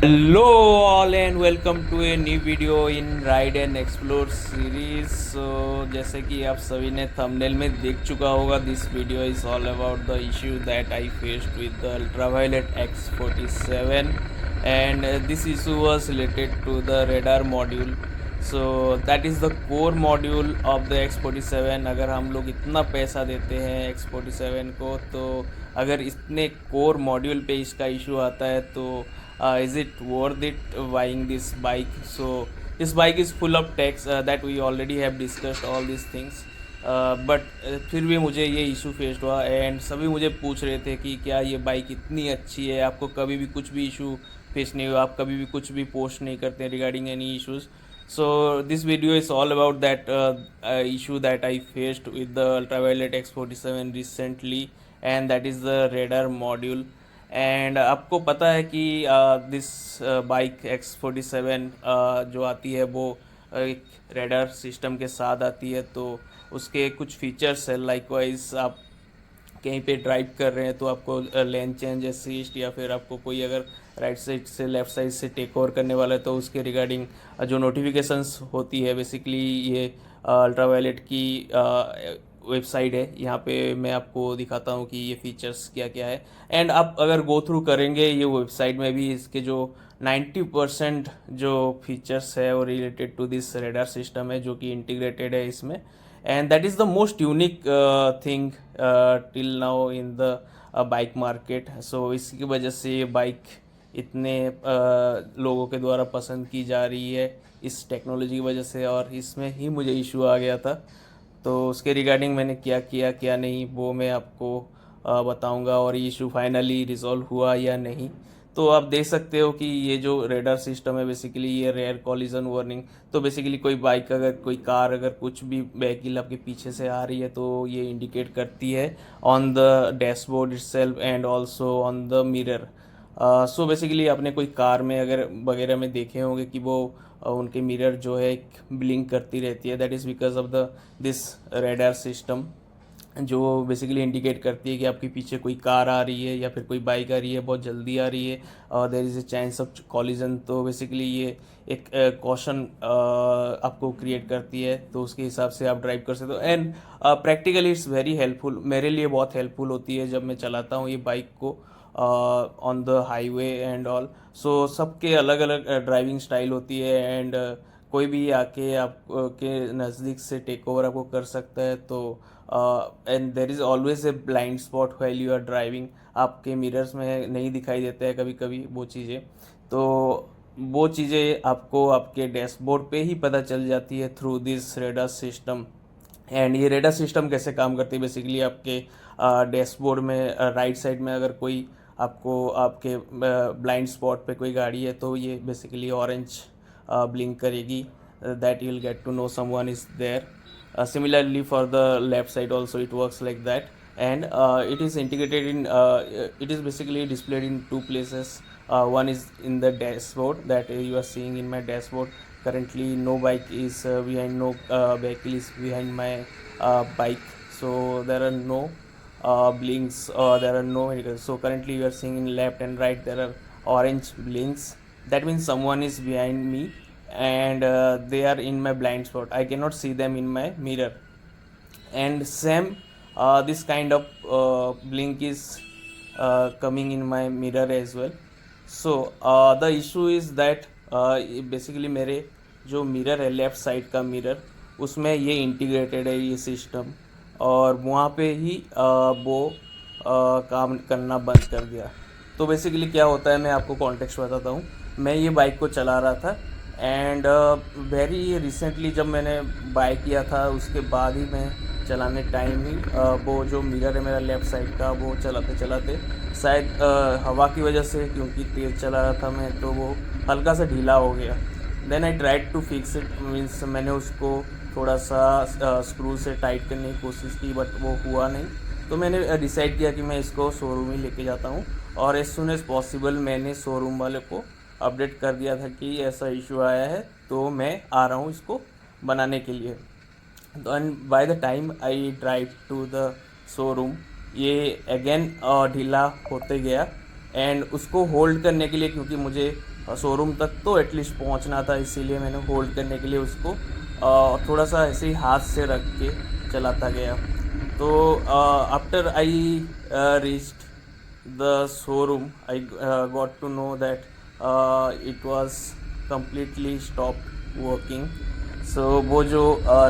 Hello all and welcome to a new video in ride and explore series. जैसे कि आप सभी ने थंबनेल में देख चुका होगा, this video is all about the issue that I faced with the ultraviolet X47 and this issue was related to the radar module. So that is the core module of the X47। अगर हम लोग इतना पैसा देते हैं X47 को, तो अगर इतने कोर मॉड्यूल पे इसका इशू आता है तो is it worth it buying this bike? So this bike is full of techs that we already have discussed all these things, but फिर भी मुझे ये इशू फेस हुआ एंड सभी मुझे पूछ रहे थे कि क्या ये बाइक इतनी अच्छी है, आपको कभी भी कुछ भी इशू फेस नहीं हुआ, आप कभी भी कुछ भी पोस्ट नहीं करते regarding any issues. So this video is all about that issue that I faced with the ultraviolet X47 recently, and that is the radar module। And आपको पता है कि दिस बाइक X47 जो आती है वो एक रेडर सिस्टम के साथ आती है, तो उसके कुछ फीचर्स है। लाइकवाइज आप कहीं पे ड्राइव कर रहे हैं तो आपको लेन चेंज असिस्ट, या फिर आपको कोई अगर राइट साइड से लेफ़्ट साइड से टेक ओवर करने वाला है तो उसके रिगार्डिंग जो नोटिफिकेशंस होती है, बेसिकली ये अल्ट्रावायलेट की वेबसाइट है। यहाँ पे मैं आपको दिखाता हूँ कि ये फीचर्स क्या क्या है। एंड आप अगर गो थ्रू करेंगे ये वेबसाइट में भी, इसके जो 90% जो फीचर्स है वो related to this radar system है, जो कि इंटीग्रेटेड है इसमें। And that is the most unique thing till now in the bike market. So इसकी वजह से ये बाइक इतने लोगों के द्वारा पसंद की जा रही है इस टेक्नोलॉजी की वजह से, और इसमें ही मुझे इशू आ गया था। तो उसके रिगार्डिंग मैंने क्या किया क्या नहीं वो मैं आपको बताऊंगा, और ये इशू फाइनली रिजॉल्व हुआ या नहीं। तो आप देख सकते हो कि ये जो रेडार सिस्टम है, बेसिकली ये रेयर कॉलिजन वार्निंग। तो बेसिकली कोई बाइक अगर कोई कार अगर कुछ भी व्हीकल आपके पीछे से आ रही है तो ये इंडिकेट करती है on the dashboard itself and also on the mirror. So basically आपने कोई कार में अगर वगैरह में देखे होंगे कि वो उनके मिरर जो है एक ब्लिंक करती रहती है। That is because of the this radar system, जो बेसिकली इंडिकेट करती है कि आपके पीछे कोई कार आ रही है या फिर कोई बाइक आ रही है, बहुत जल्दी आ रही है और there is a chance of collision. तो बेसिकली ये एक कॉशन आपको क्रिएट करती है, तो उसके हिसाब से आप ड्राइव कर सकते हो। And practically it's very helpful, मेरे लिए बहुत हेल्पफुल होती है जब मैं चलाता हूँ ये बाइक को on the highway and all. So सबके अलग अलग ड्राइविंग स्टाइल होती है, एंड कोई भी आके आप के नज़दीक से टेक ओवर आपको कर सकता है। तो and there is always a blind spot while you are driving, आपके मिरर्स में नहीं दिखाई देता है कभी कभी वो चीज़ें। तो वो चीज़ें आपको आपके डैशबोर्ड पे ही पता चल जाती है through this radar system. And ये रेडार सिस्टम कैसे काम करती है, बेसिकली आपके डैशबोर्ड में राइट साइड में अगर कोई आपको आपके ब्लाइंड स्पॉट पे कोई गाड़ी है तो ये बेसिकली ऑरेंज ब्लिंक करेगी, that you will get to know someone is there. Similarly for the left side also it works like that, and it is integrated in it is basically displayed in two places. One is in the dashboard that you are seeing in my dashboard. Currently no bike is behind, no vehicle is behind my bike, so there are no blinks, or there are no indicators. So currently you are seeing in left and right there are orange blinks, that means someone is behind me, and they are in my blind spot, I cannot see them in my mirror. And same this kind of blink is coming in my mirror as well. So the issue is that basically मेरे जो mirror है left side का mirror, उसमें ये integrated है ये system, और वहाँ पे ही वो काम करना बंद कर दिया। तो बेसिकली क्या होता है, मैं आपको कॉन्टेक्स्ट बताता हूँ। मैं ये बाइक को चला रहा था, एंड वेरी रिसेंटली जब मैंने बाय किया था उसके बाद ही मैं चलाने टाइम ही वो जो मिरर है मेरा लेफ़्ट साइड का, वो चलाते चलाते शायद हवा की वजह से, क्योंकि तेज़ चला रहा था मैं, तो वो हल्का सा ढीला हो गया। Then I tried to fix it, means मैंने उसको थोड़ा सा स्क्रू से टाइट करने की कोशिश की, बट वो हुआ नहीं। तो मैंने डिसाइड किया कि मैं इसको शोरूम ही लेके जाता हूँ, और एज सुन एज़ पॉसिबल मैंने शोरूम वाले को अपडेट कर दिया था कि ऐसा इशू आया है, तो मैं आ रहा हूँ इसको बनाने के लिए। तो and by the time I drive to the showroom, ये अगेन ढीला होते गया। एंड उसको होल्ड करने के लिए, क्योंकि मुझे शोरूम तक तो एटलीस्ट पहुंचना था, इसीलिए मैंने होल्ड करने के लिए उसको थोड़ा सा ऐसे ही हाथ से रख के चलाता गया। तो after I reached the showroom, I got to know that it was completely stopped working. So वो जो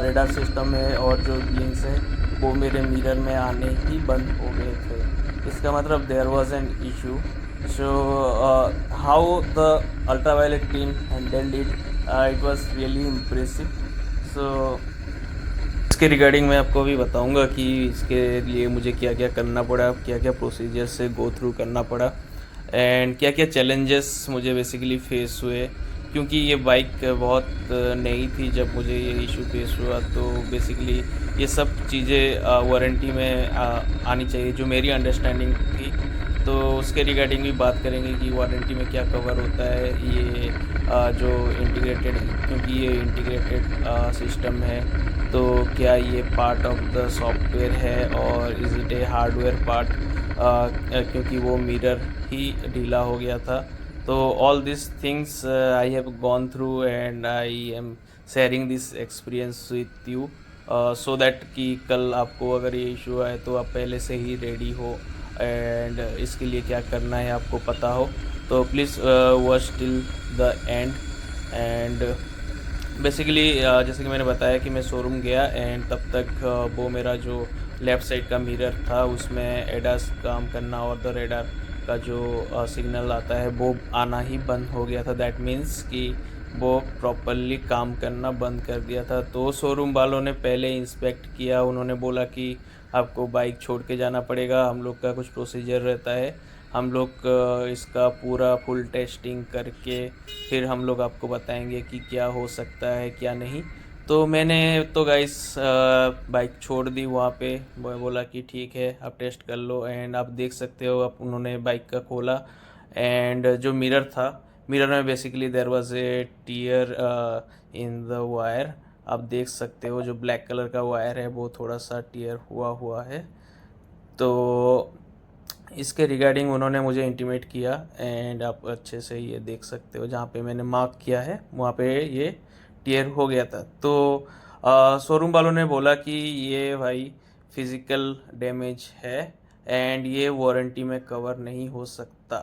रेडार सिस्टम है और जो ब्लिंक्स है वो मेरे मिरर में आने ही बंद हो गए थे। इसका मतलब there was an issue. So how the Ultraviolette team handled it, it was really impressive. So इसके रिगार्डिंग मैं आपको अभी बताऊंगा कि इसके लिए मुझे क्या क्या करना पड़ा, क्या क्या प्रोसीजर से गो थ्रू करना पड़ा एंड क्या क्या चैलेंजेस मुझे बेसिकली फेस हुए, क्योंकि ये बाइक बहुत नई थी जब मुझे ये इशू फेस हुआ। तो बेसिकली ये सब चीज़ें वारंटी में आनी चाहिए, जो मेरी अंडरस्टैंडिंग थी। तो उसके रिगार्डिंग भी बात करेंगे कि वारंटी में क्या कवर होता है, ये जो इंटीग्रेटेड, क्योंकि ये इंटीग्रेटेड सिस्टम है तो क्या ये पार्ट ऑफ द सॉफ्टवेयर है और is it A hardware part, क्योंकि वो मिरर ही ढीला हो गया था। तो all this things I have gone through and I am sharing this experience with you, so that कि कल आपको अगर ये इशू आए तो आप पहले से ही रेडी हो एंड इसके लिए क्या करना है आपको पता हो। तो please watch till the end. And basically जैसे कि मैंने बताया कि मैं शोरूम गया एंड तब तक वो मेरा जो लेफ़्ट साइड का मिरर था उसमें एडास काम करना और द रेडार का जो सिग्नल आता है वो आना ही बंद हो गया था। दैट मीन्स कि वो प्रॉपरली काम करना बंद कर दिया था। तो शोरूम वालों ने पहले इंस्पेक्ट किया, उन्होंने बोला कि आपको बाइक छोड़ के जाना पड़ेगा, हम लोग का कुछ प्रोसीजर रहता है, हम लोग इसका पूरा फुल टेस्टिंग करके फिर हम लोग आपको बताएंगे कि क्या हो सकता है क्या नहीं। तो मैंने तो गाइस बाइक छोड़ दी वहाँ पे, बोला कि ठीक है आप टेस्ट कर लो। एंड आप देख सकते हो, आप उन्होंने बाइक का खोला एंड जो मिरर था, मिरर में basically there was a tear in the wire. आप देख सकते हो जो ब्लैक कलर का वायर है वो थोड़ा सा टीयर हुआ हुआ है। तो इसके रिगार्डिंग उन्होंने मुझे इंटीमेट किया एंड आप अच्छे से ये देख सकते हो जहाँ पे मैंने मार्क किया है वहाँ पे ये टीयर हो गया था। तो शोरूम वालों ने बोला कि ये भाई फिज़िकल डैमेज है एंड ये वारंटी में कवर नहीं हो सकता।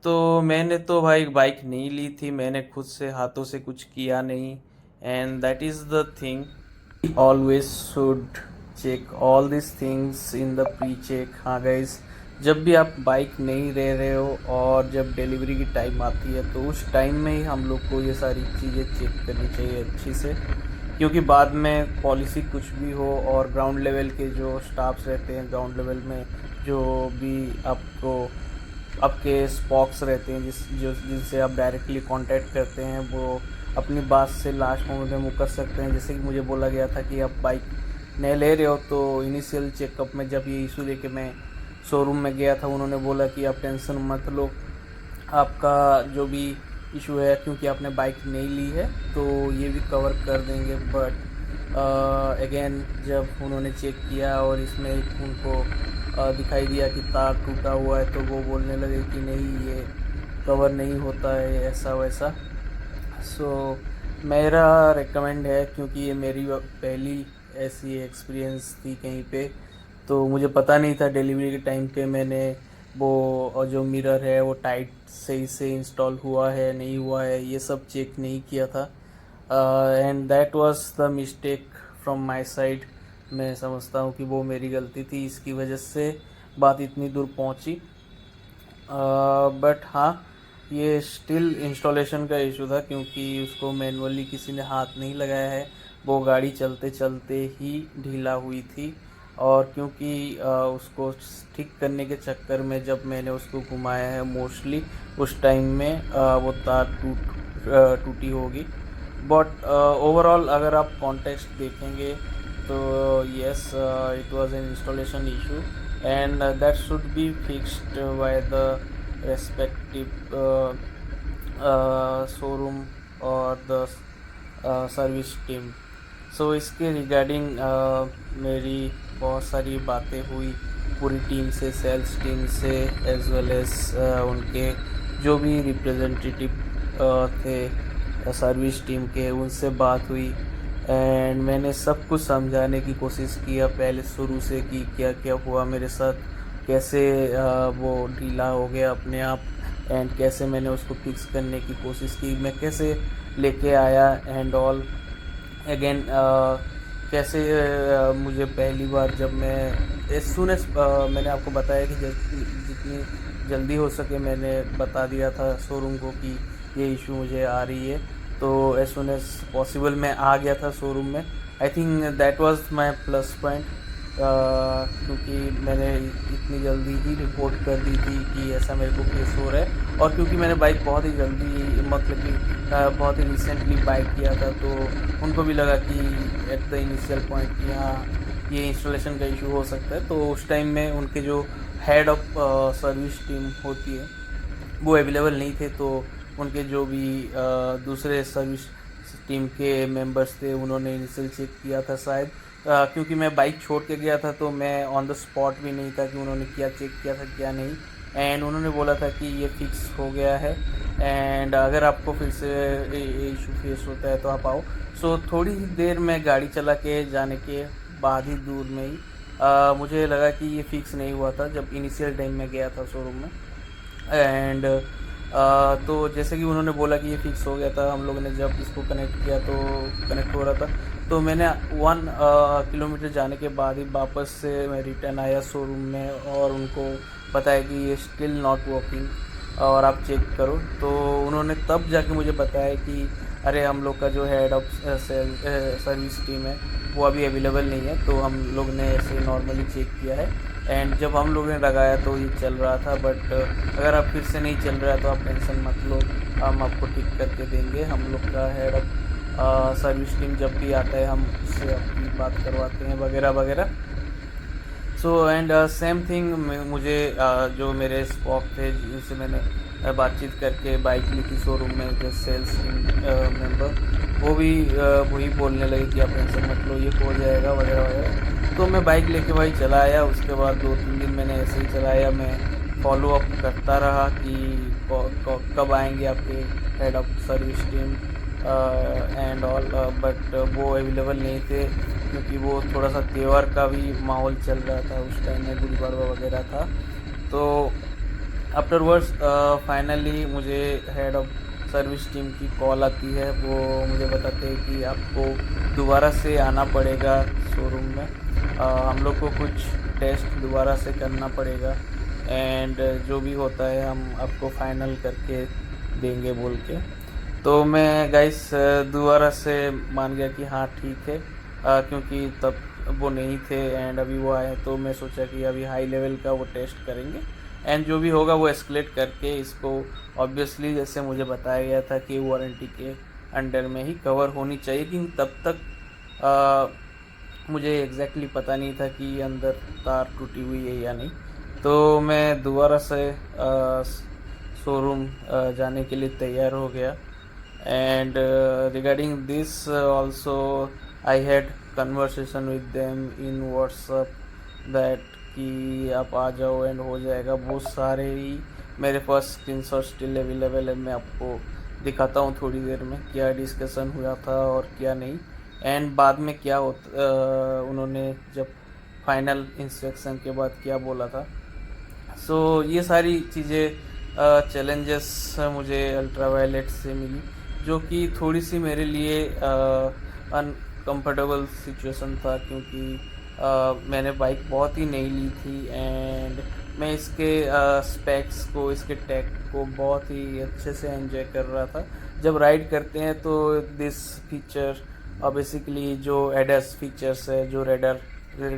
तो मैंने तो भाई बाइक नहीं ली थी, मैंने खुद से हाथों से कुछ किया नहीं and that is the thing. Always should check all this things in the pre check. हाँ गाइज, जब भी आप बाइक नहीं ले रहे हो और जब डिलीवरी की टाइम आती है तो उस टाइम में ही हम लोग को ये सारी चीज़ें चेक करनी चाहिए अच्छी से, क्योंकि बाद में पॉलिसी कुछ भी हो और ग्राउंड लेवल के जो स्टाफ्स रहते हैं, ग्राउंड लेवल में जो भी आपके स्पॉक्स रहते हैं जिनसे आप डायरेक्टली कांटेक्ट करते हैं, वो अपनी बात से लास्ट मोमेंट में मुकर सकते हैं। जैसे कि मुझे बोला गया था कि आप बाइक नहीं ले रहे हो, तो इनिशियल चेकअप में जब ये इशू लेके मैं शोरूम में गया था उन्होंने बोला कि आप टेंशन मत लो, आपका जो भी इशू है क्योंकि आपने बाइक नहीं ली है तो ये भी कवर कर देंगे। बट अगेन जब उन्होंने चेक किया और इसमें उनको दिखाई दिया कि तार टूटा हुआ है तो वो बोलने लगे कि नहीं ये कवर नहीं होता है ऐसा वैसा। सो मेरा रेकमेंड है, क्योंकि ये मेरी पहली ऐसी एक्सपीरियंस थी कहीं पे, तो मुझे पता नहीं था डिलीवरी के टाइम पे मैंने वो जो मिरर है वो टाइट सही से इंस्टॉल हुआ है नहीं हुआ है ये सब चेक नहीं किया था and that was the mistake from my side. मैं समझता हूँ कि वो मेरी गलती थी, इसकी वजह से बात इतनी दूर पहुँची। बट हाँ, ये स्टिल इंस्टॉलेशन का इशू था क्योंकि उसको मैनुअली किसी ने हाथ नहीं लगाया है, वो गाड़ी चलते चलते ही ढीला हुई थी। और क्योंकि उसको ठीक करने के चक्कर में जब मैंने उसको घुमाया है मोस्टली उस टाइम में वो तार टूटी होगी। बट ओवरऑल अगर आप कॉन्टेक्स्ट देखेंगे तो yes it was an installation issue and that should be fixed by the respective showroom और द सर्विस टीम। सो इसके रिगार्डिंग मेरी बहुत सारी बातें हुई पूरी टीम से, सेल्स टीम से, एज वेल एज उनके जो भी रिप्रेजेंटेटिव थे सर्विस टीम के, उनसे बात हुई एंड मैंने सब कुछ समझाने की कोशिश किया पहले शुरू से कि क्या क्या हुआ मेरे साथ, कैसे वो ढीला हो गया अपने आप एंड कैसे मैंने उसको फिक्स करने की कोशिश की, मैं कैसे लेके आया एंड ऑल अगेन, कैसे मुझे पहली बार जब मैं एज सुन एज मैंने आपको बताया कि जितनी जल्दी हो सके मैंने बता दिया था शोरूम को कि ये इशू मुझे आ रही है, तो एज सुन एज पॉसिबल मैं आ गया था शोरूम में। I think that was my plus point, क्योंकि मैंने इतनी जल्दी ही रिपोर्ट कर दी थी कि ऐसा मेरे को केस हो रहा है, और क्योंकि मैंने बाइक बहुत ही जल्दी मतलब कि बहुत ही रिसेंटली बाइक किया था, तो उनको भी लगा कि एट द इनिशियल पॉइंट कि हाँ ये इंस्टॉलेशन का इशू हो सकता है। तो उस टाइम में उनके जो हेड ऑफ सर्विस टीम होती है वो अवेलेबल नहीं थे, तो उनके जो भी दूसरे सर्विस टीम के मेंबर्स थे उन्होंने इनिशियल चेक किया था शायद, क्योंकि मैं बाइक छोड़ के गया था तो मैं ऑन द स्पॉट भी नहीं था कि उन्होंने क्या चेक किया था क्या नहीं, एंड उन्होंने बोला था कि ये फिक्स हो गया है एंड अगर आपको फिर से इशू फेस होता है तो आप आओ। सो थोड़ी ही देर में गाड़ी चला के जाने के बाद ही दूर में ही मुझे लगा कि ये फिक्स नहीं हुआ था जब इनिशियल टाइम में गया था शोरूम में एंड तो जैसे कि उन्होंने बोला कि ये फिक्स हो गया था, हम लोगों ने जब इसको कनेक्ट किया तो कनेक्ट हो रहा था, तो मैंने 1 किलोमीटर जाने के बाद ही वापस से मैं रिटर्न आया शोरूम में और उनको बताया कि ये स्टिल नॉट वर्किंग और आप चेक करो। तो उन्होंने तब जाके मुझे बताया कि अरे हम लोग का जो हेड ऑफ सर्विस टीम है वो अभी अवेलेबल नहीं है, तो हम लोग ने ऐसे नॉर्मली चेक किया है एंड जब हम लोगों ने लगाया तो ये चल रहा था, बट अगर आप फिर से नहीं चल रहा है तो आप टेंशन मत लो, हम आपको ठीक करके देंगे। हम लोग का हेड ऑफ सर्विस टीम जब भी आता है हम उससे आपकी बात करवाते हैं वगैरह वगैरह। सो एंड सेम थिंग मुझे जो मेरे स्पॉक थे जिनसे मैंने बातचीत करके बाइक ली थी शोरूम में, जो सेल्स टीम मेंबर, वो भी वही बोलने लगे कि आप टेंशन मत लो ये हो जाएगा वगैरह वगैरह। तो मैं बाइक लेके भाई चला आया, उसके बाद 2-3 दिन मैंने ऐसे ही चलाया, मैं फॉलो अप करता रहा कि कब आएंगे आपके head of service team and all, but वो अवेलेबल नहीं थे क्योंकि वो थोड़ा सा त्यौहार का भी माहौल चल रहा था उस टाइम में, गुड़ी पड़वा वगैरह था। तो आफ्टरवर्ड्स फाइनली मुझे हेड ऑफ सर्विस टीम की कॉल आती है, वो मुझे बताते हैं कि आपको दोबारा से आना पड़ेगा शोरूम में, हम लोग को कुछ टेस्ट दोबारा से करना पड़ेगा एंड जो भी होता है हम आपको फाइनल करके देंगे बोल के। तो मैं गाइस दोबारा से मान गया कि हाँ ठीक है, क्योंकि तब वो नहीं थे एंड अभी वो आए, तो मैं सोचा कि अभी हाई लेवल का वो टेस्ट करेंगे एंड जो भी होगा वो एस्केलेट करके इसको ऑब्वियसली जैसे मुझे बताया गया था कि वारंटी के अंडर में ही कवर होनी चाहिए, लेकिन तब तक मुझे एग्जैक्टली पता नहीं था कि अंदर तार टूटी हुई है या नहीं। तो मैं दोबारा से शोरूम जाने के लिए तैयार हो गया and regarding this also I had conversation with them in WhatsApp that कि आप आ जाओ एंड हो जाएगा। बहुत सारे ही मेरे पास स्क्रीनशॉट स्टिल अवेलेबल है, मैं आपको दिखाता हूँ थोड़ी देर में क्या डिस्कशन हुआ था और क्या नहीं एंड बाद में क्या उन्होंने जब फाइनल इंस्ट्रक्शन के बाद क्या बोला था। सो ये सारी चीज़ें चैलेंजेस मुझे अल्ट्रावायलेट से मिली, जो कि थोड़ी सी मेरे लिए अनकम्फर्टेबल सिचुएशन था, क्योंकि मैंने बाइक बहुत ही नई ली थी एंड मैं इसके स्पेक्स को, इसके टेक को बहुत ही अच्छे से एंजॉय कर रहा था। जब राइड करते हैं तो दिस फीचर और बेसिकली जो एडस फीचर्स है, जो रेडर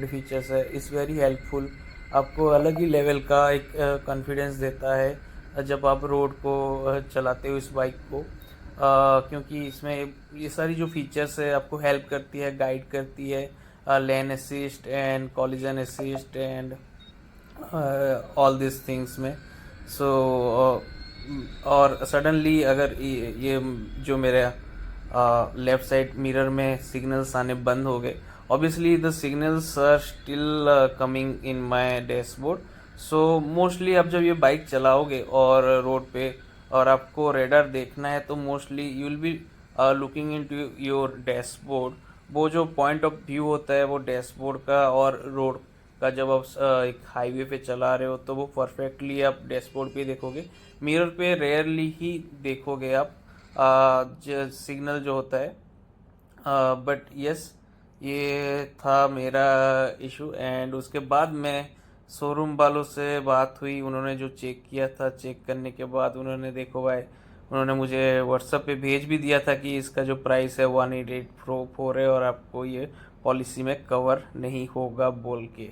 फीचर्स है, इज़ वेरी हेल्पफुल, आपको अलग ही लेवल का एक कॉन्फिडेंस देता है जब आप रोड को चलाते हो इस बाइक को, क्योंकि इसमें ये सारी जो फीचर्स है आपको हेल्प करती है, गाइड करती है, लेन assist and collision assist and all this things में। सो और सडनली अगर ये जो मेरे लेफ़्ट साइड मिरर में सिग्नल्स आने बंद हो गए, obviously the signals are still coming in my dashboard। So mostly आप जब ये बाइक चलाओगे और रोड पे और आपको रेडार देखना है तो mostly you will be looking into your dashboard. वो जो पॉइंट ऑफ व्यू होता है वो डैशबोर्ड का और रोड का, जब आप एक हाईवे पे चला रहे हो तो वो परफेक्टली आप डैशबोर्ड पे देखोगे। मिरर पे रेयरली ही देखोगे आप सिग्नल जो होता है। बट यस, ये था मेरा इशू। एंड उसके बाद मैं शोरूम वालों से बात हुई, उन्होंने जो चेक किया था, चेक करने के बाद उन्होंने देखो भाई, उन्होंने मुझे व्हाट्सएप पे भेज भी दिया था कि इसका जो प्राइस है 1884 है और आपको ये पॉलिसी में कवर नहीं होगा बोल के।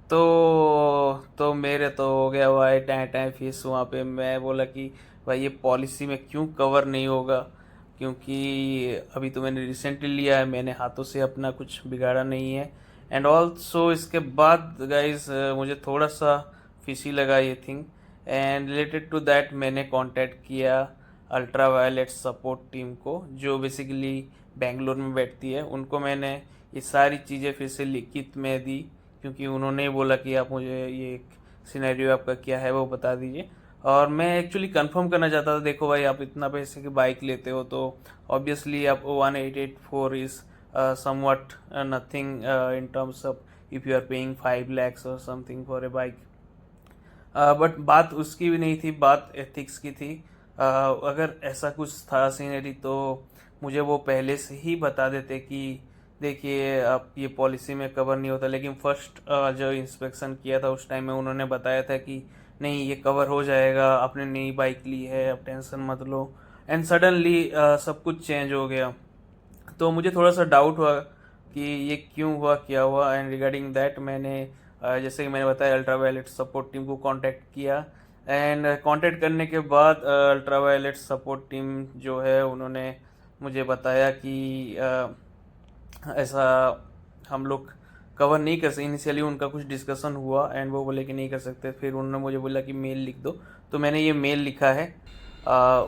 तो मेरे तो हो गया भाई टाइम टाइम फीस वहाँ पे। मैं बोला कि भाई ये पॉलिसी में क्यों कवर नहीं होगा, क्योंकि अभी तो मैंने रिसेंटली लिया है, मैंने हाथों से अपना कुछ बिगाड़ा नहीं है। एंड ऑल्सो इसके बाद गाइस मुझे थोड़ा सा फिशी लगा ये thing. And related to that मैंने कांटेक्ट किया अल्ट्रा वायलेट सपोर्ट टीम को, जो बेसिकली बेंगलोर में बैठती है। उनको मैंने ये सारी चीज़ें फिर से लिखित में दी, क्योंकि उन्होंने बोला कि आप मुझे ये सिनेरियो आपका क्या है वो बता दीजिए। और मैं एक्चुअली कंफर्म करना चाहता था, देखो भाई आप इतना पैसे की बाइक लेते हो तो ऑब्वियसली आप 1884 is somewhat nothing in terms of if you are paying 5 lakhs और something for a bike. But बात उसकी भी नहीं थी, बात एथिक्स की थी। अगर ऐसा कुछ था सीनरी तो मुझे वो पहले से ही बता देते कि देखिए आप ये पॉलिसी में कवर नहीं होता। लेकिन फर्स्ट जो इंस्पेक्शन किया था उस टाइम में उन्होंने बताया था कि नहीं ये कवर हो जाएगा, आपने नई बाइक ली है, आप टेंशन मत लो। एंड सडनली सब कुछ चेंज हो गया। तो मुझे थोड़ा सा डाउट हुआ कि ये क्यों हुआ, क्या हुआ। एंड रिगार्डिंग दैट मैंने जैसे कि मैंने बताया अल्ट्रा वायलेट सपोर्ट टीम को कांटेक्ट किया। एंड कांटेक्ट करने के बाद अल्ट्रा वायलेट सपोर्ट टीम जो है उन्होंने मुझे बताया कि ऐसा हम लोग कवर नहीं कर सकते। इनिशियली उनका कुछ डिस्कशन हुआ एंड वो बोले कि नहीं कर सकते। फिर उन्होंने मुझे बोला कि मेल लिख दो, तो मैंने ये मेल लिखा है।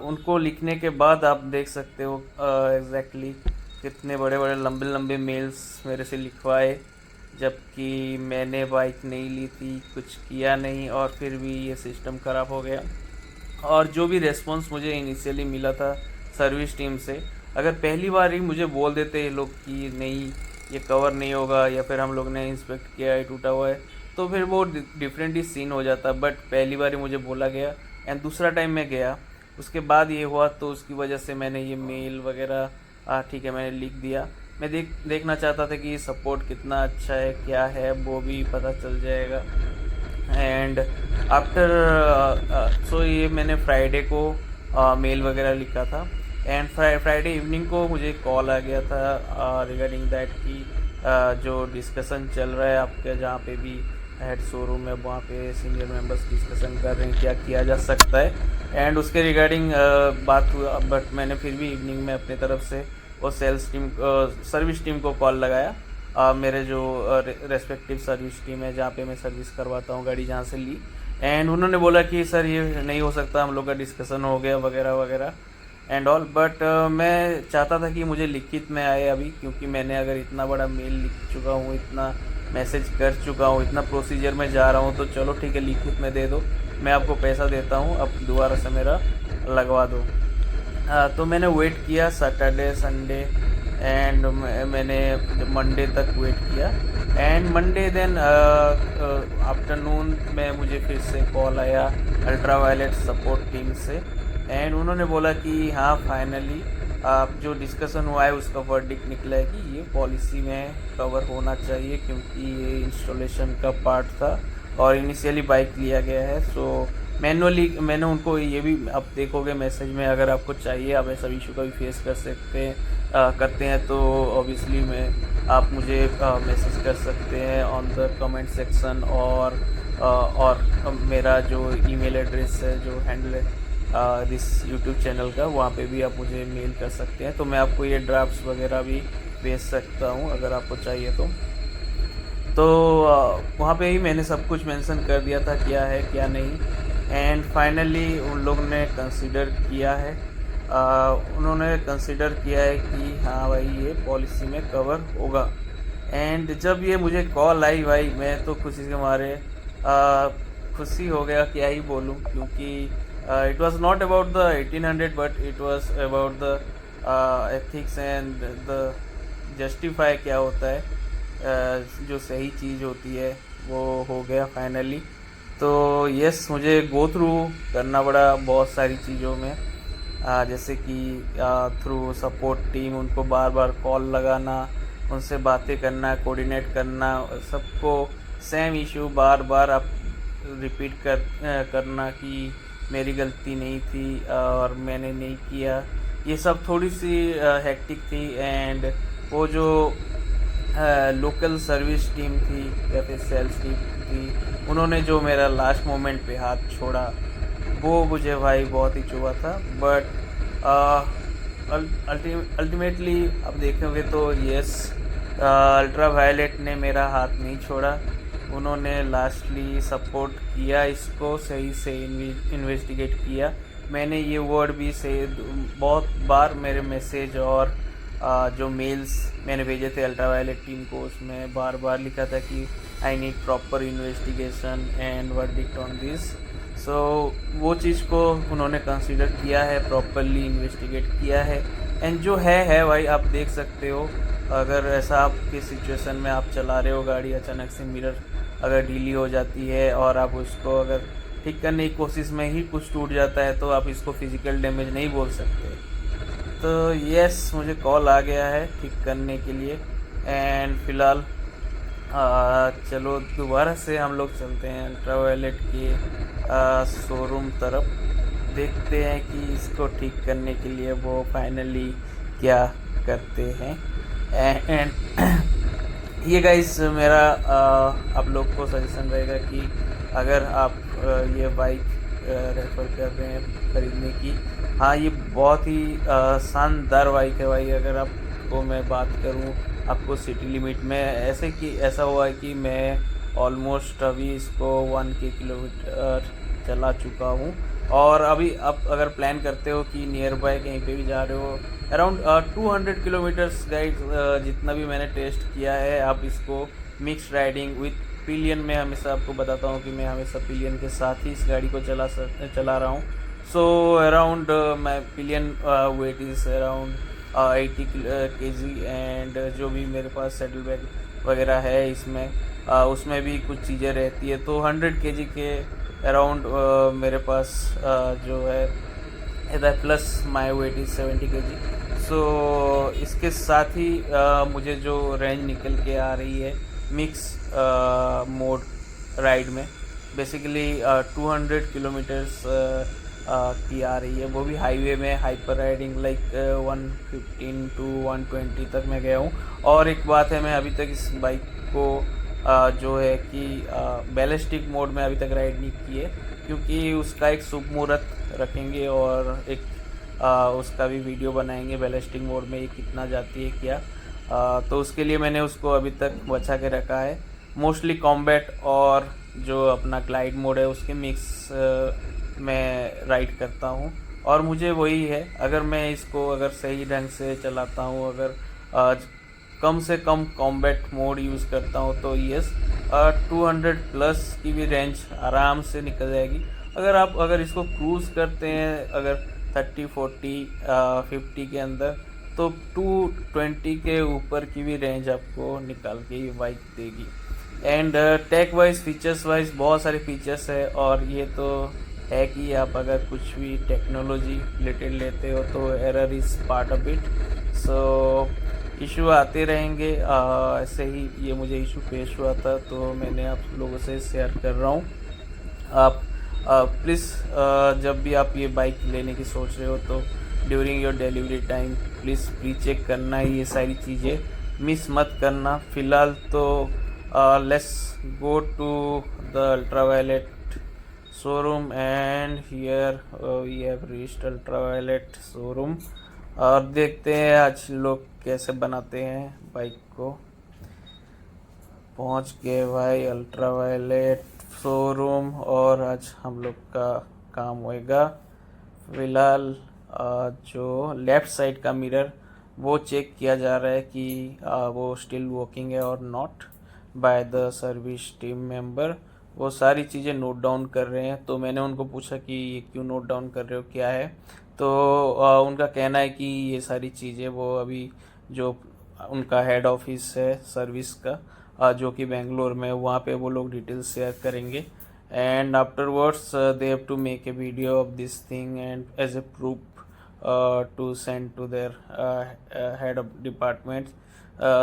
उनको लिखने के बाद आप देख सकते हो एग्जैक्टली कितने बड़े बड़े लंबे लंबे मेल्स मेरे से लिखवाए, जबकि मैंने बाइक नहीं ली थी, कुछ किया नहीं, और फिर भी ये सिस्टम ख़राब हो गया। और जो भी रेस्पॉन्स मुझे इनिशियली मिला था सर्विस टीम से, अगर पहली बार ही मुझे बोल देते ये लोग कि नहीं ये कवर नहीं होगा, या फिर हम लोग ने इंस्पेक्ट किया है टूटा हुआ है, तो फिर वो डिफरेंट ही सीन हो जाता। बट पहली बार ही मुझे बोला गया एंड दूसरा टाइम मैं गया, उसके बाद ये हुआ, तो उसकी वजह से मैंने ये मेल वगैरह ठीक है मैंने लिख दिया। मैं देखना चाहता था कि सपोर्ट कितना अच्छा है, क्या है, वो भी पता चल जाएगा। एंड आफ्टर सो ये मैंने फ्राइडे को मेल वगैरह लिखा था। एंड फ्राइडे इवनिंग को मुझे कॉल आ गया था रिगार्डिंग दैट कि जो डिस्कशन चल रहा है आपके जहाँ पे भी हेड शोरूम है वहाँ पे सीनियर मेंबर्स डिस्कशन कर रहे हैं क्या किया जा सकता है। एंड उसके रिगार्डिंग बात हुआ। बट मैंने फिर भी इवनिंग में अपनी तरफ से वो सेल्स टीम सर्विस टीम को कॉल लगाया, मेरे जो रेस्पेक्टिव सर्विस टीम है जहाँ पे मैं सर्विस करवाता हूँ गाड़ी जहाँ से ली। एंड उन्होंने बोला कि सर ये नहीं हो सकता, हम लोग का डिस्कशन हो गया वगैरह वगैरह एंड ऑल। बट मैं चाहता था कि मुझे लिखित में आए अभी, क्योंकि मैंने अगर इतना बड़ा मेल लिख चुका हूँ, इतना मैसेज कर चुका हूँ, इतना प्रोसीजर में जा रहा हूँ, तो चलो ठीक है लिखित में दे दो, मैं आपको पैसा देता हूँ, अब दोबारा से मेरा लगवा दो। तो मैंने वेट किया सैटरडे संडे एंड मैंने मंडे तक वेट किया। एंड मंडे देन आफ्टरनून में मुझे फिर से कॉल आया अल्ट्रा वायलेट सपोर्ट टीम से। एंड उन्होंने बोला कि हाँ फाइनली आप जो डिस्कशन हुआ है उसका वर्डिक्ट निकला है कि ये पॉलिसी में कवर होना चाहिए, क्योंकि ये इंस्टॉलेशन का पार्ट था और इनिशियली बाइक लिया गया है। सो मैनुअली मैंने उनको ये भी, आप देखोगे मैसेज में, अगर आपको चाहिए आप ऐसा इशू का भी फेस कर सकते हैं करते हैं तो ऑब्वियसली मैं आप मुझे मैसेज कर सकते हैं ऑन द कमेंट सेक्शन। और मेरा जो ईमेल एड्रेस है जो हैंडल है दिस यूट्यूब चैनल का, वहाँ पे भी आप मुझे मेल कर सकते हैं। तो मैं आपको ये ड्राफ्ट्स वगैरह भी भेज सकता हूँ अगर आपको चाहिए तो वहाँ पे ही मैंने सब कुछ मेंशन कर दिया था क्या है क्या नहीं। एंड फाइनली उन लोगों ने कंसीडर किया है, उन्होंने कंसीडर किया है कि हाँ भाई ये पॉलिसी में कवर होगा। एंड जब ये मुझे कॉल आई भाई मैं तो खुशी के मारे खुशी हो गया, क्या ही बोलूँ, क्योंकि it was not about the 1800 but it was about the ethics and the justify क्या होता है, जो सही चीज़ होती है वो हो गया फाइनली। तो यस, मुझे गो थ्रू करना पड़ा बहुत सारी चीज़ों में, जैसे कि थ्रू सपोर्ट टीम उनको बार बार कॉल लगाना, उनसे बातें करना, कोऑर्डिनेट करना, सबको सेम इशू बार बार आप रिपीट करना कि मेरी गलती नहीं थी और मैंने नहीं किया। ये सब थोड़ी सी हेक्टिक थी। एंड वो जो लोकल सर्विस टीम थी या फिर सेल्स टीम थी, उन्होंने जो मेरा लास्ट मोमेंट पे हाथ छोड़ा वो मुझे भाई बहुत ही चुभा था। बट अल्टीमेटली आप देखोगे तो यस, अल्ट्रा वायलेट ने मेरा हाथ नहीं छोड़ा। उन्होंने लास्टली सपोर्ट किया, इसको सही से इन्वेस्टिगेट किया। मैंने ये वर्ड भी से बहुत बार मेरे मैसेज और जो मेल्स मैंने भेजे थे अल्ट्रा वायलेट टीम को, उसमें बार बार लिखा था कि I need proper investigation and verdict on this. So वो चीज़ को उन्होंने कंसीडर किया है, प्रॉपरली इन्वेस्टिगेट किया है। एंड जो है भाई, आप देख सकते हो, अगर ऐसा आपकी सिचुएशन में आप चला रहे हो गाड़ी, अचानक से मिरर अगर ढीली हो जाती है और आप उसको अगर ठीक करने की कोशिश में ही कुछ टूट जाता है तो आप इसको फिज़िकल डैमेज नहीं बोल सकते। तो यस, मुझे कॉल आ गया है ठीक करने के लिए। एंड फिलहाल चलो दोबारा से हम लोग चलते हैं अल्ट्रा वायलेट के शोरूम तरफ, देखते हैं कि इसको ठीक करने के लिए वो फाइनली क्या करते हैं। एंड ये गाइस मेरा आप लोग को सजेशन रहेगा कि अगर आप ये बाइक रेफर कर रहे हैं ख़रीदने की, हाँ ये बहुत ही शानदार बाइक है भाई। अगर आपको मैं बात करूँ, आपको सिटी लिमिट में ऐसा हुआ है कि मैं ऑलमोस्ट अभी इसको 1 किलोमीटर चला चुका हूँ। और अभी आप अगर प्लान करते हो कि नियर बाय कहीं पे भी जा रहे हो, अराउंड 200 किलोमीटर्स गाइड जितना भी मैंने टेस्ट किया है, आप इसको मिक्स राइडिंग विथ पिलियन में, हमेशा आपको बताता हूँ कि मैं हमेशा पिलियन के साथ ही इस गाड़ी को चला रहा हूँ। So around my pillion weight is around 80 kg। And जो भी मेरे पास सेडल बैग वगैरह है इसमें, उसमें भी कुछ चीज़ें रहती है। तो 100 kg के अराउंड मेरे पास जो है इधर, plus my weight is 70 kg। सो इसके साथ ही मुझे जो रेंज निकल के आ रही है मिक्स मोड राइड में, बेसिकली 200 किलोमीटर्स की आ रही है, वो भी हाईवे में हाइपर राइडिंग लाइक 115 to 120 तक मैं गया हूँ। और एक बात है, मैं अभी तक इस बाइक को जो है कि बैलिस्टिक मोड में अभी तक राइड नहीं की है, क्योंकि उसका एक शुभ मुहूर्त रखेंगे और एक उसका भी वीडियो बनाएंगे बैलिस्टिक मोड में ये कितना जाती है क्या। तो उसके लिए मैंने उसको अभी तक बचा के रखा है। मोस्टली कॉम्बैट और जो अपना ग्लाइड मोड है उसके मिक्स मैं राइड करता हूँ। और मुझे वही है, अगर मैं इसको अगर सही ढंग से चलाता हूँ, अगर कम से कम कॉम्बैट मोड यूज़ करता हूँ तो यस 200 प्लस की भी रेंज आराम से निकल जाएगी। अगर इसको क्रूज़ करते हैं अगर 30, 40, 50 के अंदर, तो 220 के ऊपर की भी रेंज आपको निकाल के ये बाइक देगी। And tech wise, features wise बहुत सारे फीचर्स है। और ये तो है कि आप अगर कुछ भी टेक्नोलॉजी रिलेटेड लेते हो तो error is part of it. So issue आते रहेंगे, ऐसे ही ये मुझे इशू फेस हुआ था तो मैंने आप लोगों से शेयर कर रहा हूँ। आप प्लीज़ जब भी आप ये बाइक लेने की सोच रहे हो तो during your delivery time please pre check करना, ये सारी चीज़ें मिस मत करना। फ़िलहाल तो let's go to the ultra violet showroom and here we have reached ultra violet showroom. और देखते हैं आज लोग कैसे बनाते हैं बाइक को। पहुंच गए भाई अल्ट्रा वायलेट शोरूम और आज हम लोग का काम होएगा। फिलहाल जो लेफ़्ट साइड का मिरर वो चेक किया जा रहा है कि वो स्टिल वर्किंग है और not by the service team member. वो सारी चीज़ें नोट डाउन कर रहे हैं। तो मैंने उनको पूछा कि ये क्यों नोट डाउन कर रहे हो, क्या है। तो उनका कहना है कि ये सारी चीज़ें वो अभी जो उनका हेड ऑफिस है सर्विस का, जो कि बेंगलोर में, वहाँ पे वो लोग डिटेल्स शेयर करेंगे। And afterwards they have to make a video of this thing and as a proof to send to their head of department,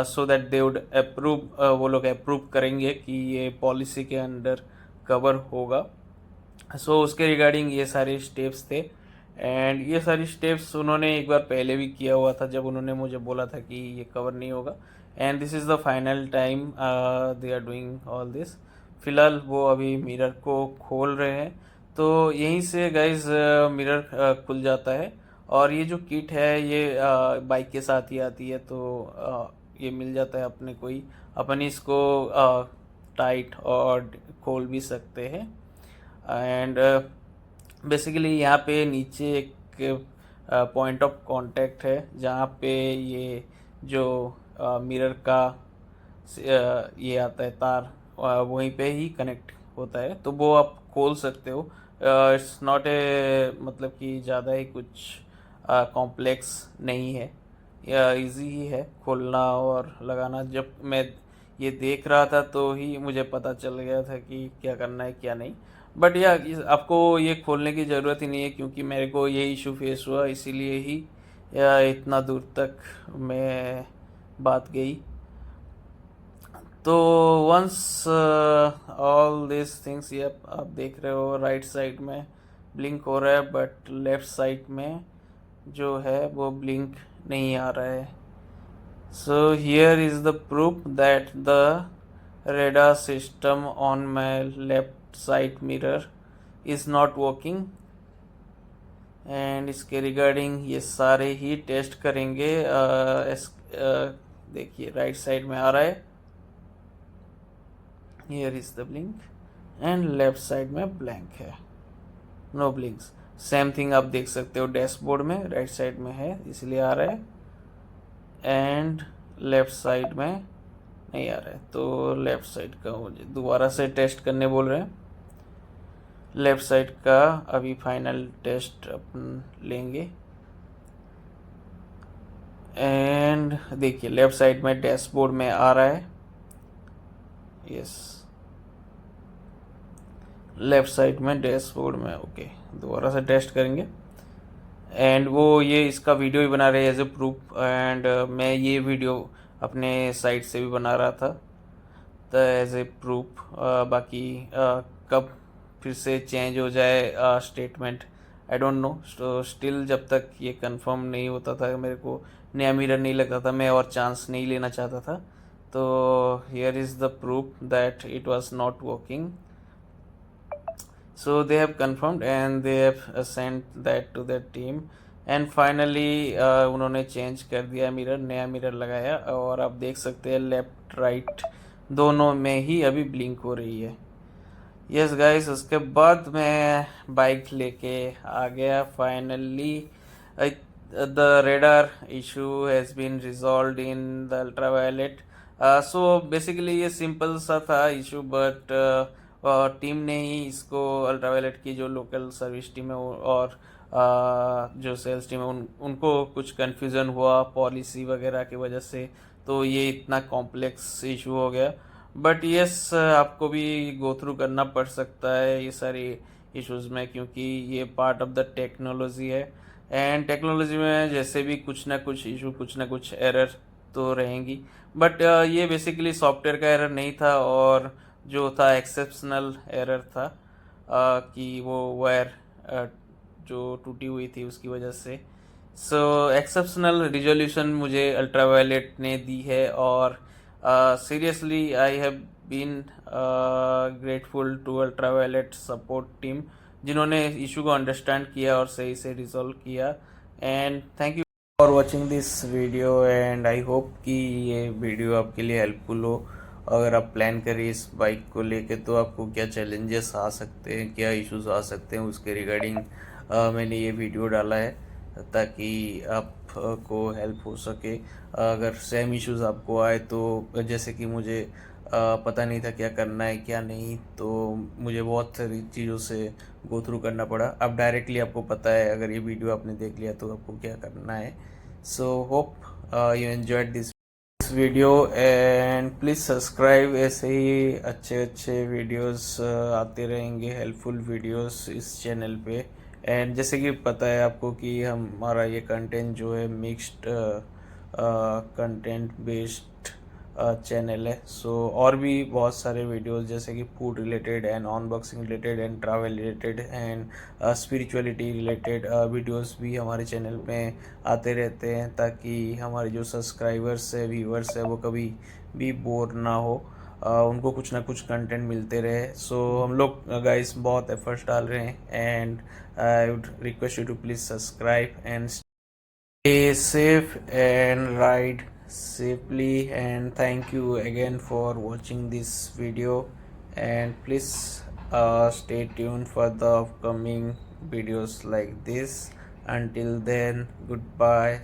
so that they would approve, वो लोग अप्रूव करेंगे कि ये पॉलिसी के under cover होगा। सो उसके regarding ये सारे स्टेप्स थे। एंड ये सारी स्टेप्स उन्होंने एक बार पहले भी किया हुआ था, जब उन्होंने मुझे बोला था कि ये कवर नहीं होगा। And this is the final time they are doing all this. फिलहाल वो अभी मिरर को खोल रहे हैं। तो यहीं से गाइज मिरर खुल जाता है। और ये जो किट है ये बाइक के साथ ही आती है, तो ये मिल जाता है अपने को ही। अपन इसको टाइट और खोल भी सकते हैं। एंड बेसिकली यहाँ पे नीचे एक पॉइंट ऑफ कांटेक्ट है, जहाँ पे ये जो मिरर का ये आता है तार, वहीं पे ही कनेक्ट होता है। तो वो आप खोल सकते हो। इट्स नॉट ए, मतलब कि ज़्यादा ही कुछ कॉम्प्लेक्स नहीं है, या इजी ही है खोलना और लगाना। जब मैं ये देख रहा था तो ही मुझे पता चल गया था कि क्या करना है क्या नहीं। बट या आपको ये खोलने की ज़रूरत ही नहीं है, क्योंकि मेरे को ये इशू फेस हुआ, इसीलिए ही या इतना दूर तक मैं बात गई। तो वंस ऑल दिस थिंग्स, ये आप देख रहे हो राइट साइड में ब्लिंक हो रहा है, बट लेफ्ट साइड में जो है वो ब्लिंक नहीं आ रहा है। So here is the proof that the radar system on my left side mirror is not working। And इसके रिगार्डिंग ये सारे ही टेस्ट करेंगे। देखिए राइट साइड में आ रहा है, here is the blink, and left side में ब्लैंक है, नो ब्लिंक्स। सेम थिंग आप देख सकते हो डैशबोर्ड में, राइट साइड में है इसलिए आ रहा है, एंड लेफ्ट साइड में नहीं आ रहा है। तो लेफ्ट साइड का मुझे दोबारा से टेस्ट करने बोल रहे हैं। लेफ्ट साइड का अभी फाइनल टेस्ट अपन लेंगे। एंड देखिए लेफ्ट साइड में डैशबोर्ड में आ रहा है, यस, लेफ्ट साइड में डैशबोर्ड में। ओके, दोबारा से टेस्ट करेंगे। एंड वो ये इसका वीडियो भी बना रहे हैं एज ए प्रूफ। एंड मैं ये वीडियो अपने साइट से भी बना रहा था तो एज ए प्रूफ। बाकी कब फिर से चेंज हो जाए स्टेटमेंट, आई डोंट नो। तो स्टिल जब तक ये कंफर्म नहीं होता था, मेरे को नया मिरर नहीं लगता था, मैं और चांस नहीं लेना चाहता था। तो here is the proof that it was not working. So they have confirmed and they have sent that to their team। And finally उन्होंने चेंज कर दिया मिरर, नया मिरर लगाया। और आप देख सकते हैं लेफ्ट राइट दोनों में ही अभी ब्लिंक हो रही है। यस गाइस, उसके बाद मैं बाइक लेके आ गया finally. The radar issue has been resolve in the ultraviolet. So basically ये सिंपल सा था इशू, बट टीम ने ही इसको, अल्ट्रावायलेट की जो लोकल सर्विस टीम है और जो सेल्स टीम है, उनको कुछ कन्फ्यूज़न हुआ पॉलिसी वगैरह की वजह से, तो ये इतना कॉम्प्लेक्स इशू हो गया। बट यस, आपको भी गो थ्रू करना पड़ सकता है ये सारी इश्यूज़ में, क्योंकि ये पार्ट ऑफ द टेक्नोलॉजी है। एंड टेक्नोलॉजी में जैसे भी कुछ ना कुछ इशू, कुछ ना कुछ एरर तो रहेंगी। बट ये बेसिकली सॉफ्टवेयर का एरर नहीं था, और जो था एक्सेप्शनल एरर था कि वो वायर जो टूटी हुई थी उसकी वजह से। सो एक्सेप्शनल रिजोल्यूशन मुझे अल्ट्रावायलेट ने दी है, और seriously I have been grateful to ultraviolet support team, जिन्होंने इशू को अंडरस्टैंड किया और सही से रिजॉल्व किया। And thank you for watching this video. And I hope कि ये वीडियो आपके लिए हेल्पफुल हो। अगर आप प्लान करें इस बाइक को लेके, तो आपको क्या चैलेंजेस आ सकते हैं, क्या इश्यूज आ सकते हैं, उसके रिगार्डिंग मैंने ये वीडियो डाला है, ताकि आपको हेल्प हो सके। अगर सेम इश्यूज आपको आए, तो जैसे कि मुझे पता नहीं था क्या करना है क्या नहीं, तो मुझे बहुत सारी चीज़ों से गो थ्रू करना पड़ा। अब डायरेक्टली आपको पता है, अगर ये वीडियो आपने देख लिया तो आपको क्या करना है। So hope you enjoyed this video and please subscribe. ऐसे ही अच्छे अच्छे वीडियोस आते रहेंगे, हेल्पफुल वीडियोस इस चैनल पे। एंड जैसे कि पता है आपको कि हमारा ये कंटेंट जो है मिक्स्ड कंटेंट बेस्ड चैनल है। सो और भी बहुत सारे वीडियोस जैसे कि food related and unboxing related and travel related and spirituality related videos भी हमारे चैनल पे आते रहते हैं, ताकि हमारे जो सब्सक्राइबर्स है, व्यूअर्स है, वो कभी भी बोर ना हो, उनको कुछ ना कुछ कंटेंट मिलते रहे। सो हम लोग गाइस बहुत एफर्ट्स डाल रहे हैं and I would request you to please subscribe and stay safe and ride safely. And thank you again for watching this video, and please stay tuned for the upcoming videos like this. Until then, goodbye.